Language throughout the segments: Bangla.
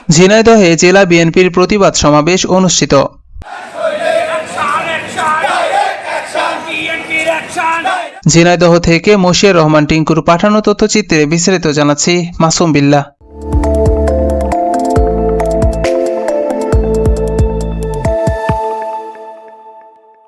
ঝিনাইদহে জেলা বিএনপির প্রতিবাদ সমাবেশ অনুষ্ঠিত। ঝিনাইদহ থেকে মশিউর রহমান টিঙ্কুর পাঠানো তথ্যচিত্রে বিস্তারিত জানাচ্ছি মাসুম বিল্লাহ।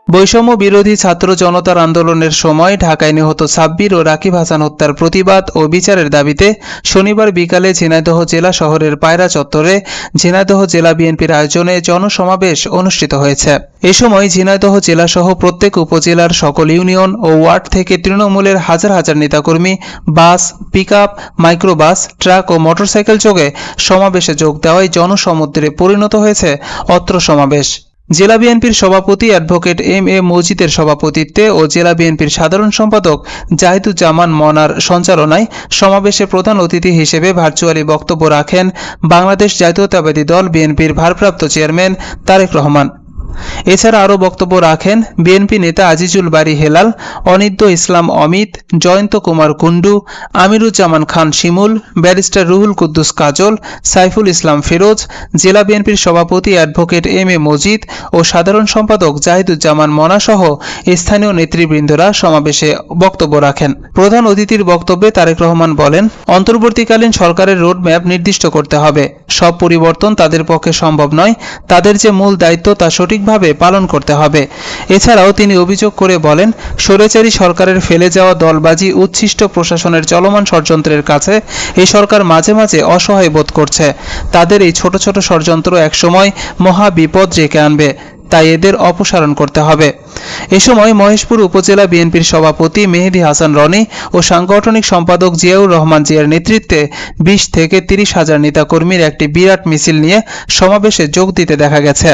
বৈষম্য বিরোধী ছাত্র জনতার আন্দোলনের সময় ঢাকায় নিহত সাব্বির ও রাকিব হাসান হত্যার প্রতিবাদ ও বিচারের দাবিতে শনিবার বিকালে ঝিনাইদহ জেলা শহরের পায়রা চত্বরে ঝিনাইদহ জেলা বিএনপির আয়োজনে জনসমাবেশ অনুষ্ঠিত হয়েছে। এ সময় ঝিনাইদহ জেলাসহ প্রত্যেক উপজেলার সকল ইউনিয়ন ও ওয়ার্ড থেকে তৃণমূলের হাজার হাজার নেতাকর্মী বাস, পিকআপ, মাইক্রোবাস, ট্রাক ও মোটরসাইকেল যোগে সমাবেশে যোগ দেওয়ায় জনসমুদ্রে পরিণত হয়েছে অত্র সমাবেশ। জেলা বিএনপির সভাপতি অ্যাডভোকেট এম এ মজিদের সভাপতিত্বে ও জেলা বিএনপির সাধারণ সম্পাদক জাহিদুজ্জামান মনার সঞ্চালনায় সমাবেশে প্রধান অতিথি হিসেবে ভার্চুয়ালি বক্তব্য রাখেন বাংলাদেশ জাতীয়তাবাদী দল বিএনপির ভারপ্রাপ্ত চেয়ারম্যান তারেক রহমান। এছাড়া আরও বক্তব্য রাখেন বিএনপি নেতা আজিজুল বারী হেলাল, অনিদ্য ইসলাম অমিত, জয়ন্ত কুমার কুন্ডু, আমিরুজ্জামান খান শিমুল, ব্যারিস্টার রুহুল কুদ্দুস কাজল, সাইফুল ইসলাম ফিরোজ, জেলা বিএনপির সভাপতি অ্যাডভোকেট এম এ মজিদ ও সাধারণ সম্পাদক জাহিদুজ্জামান মনা সহ স্থানীয় নেতৃবৃন্দরা সমাবেশে বক্তব্য রাখেন। প্রধান অতিথির বক্তব্যে তারেক রহমান বলেন, অন্তর্বর্তীকালীন সরকারের রোডম্যাপ নির্দিষ্ট করতে হবে। সব পরিবর্তন তাদের পক্ষে সম্ভব নয়, তাদের যে মূল দায়িত্ব তা সঠিকভাবে পালন করতে হবে। এছাড়াও তিনি অভিযোগ করে বলেন, স্বৈরাচারী সরকারের ফেলে যাওয়া দলবাজি উচ্ছিষ্ট প্রশাসনের চলমান ষড়যন্ত্রের কাছে এই সরকার মাঝে মাঝে অসহায় বোধ করছে। তাদের এই ছোট ছোট ষড়যন্ত্র একসময় মহা বিপদ ডেকে আনবে, তাই এদের অপসারণ করতে হবে। এ সময় মহেশপুর উপজেলা বিএনপির সভাপতি মেহেদী হাসান রনি ও সাংগঠনিক সম্পাদক জিয়াউর রহমান জিয়ার নেতৃত্বে 20 থেকে 30 হাজার নেতাকর্মীর একটি বিরাট মিছিল নিয়ে সমাবেশে যোগ দিতে দেখা গেছে।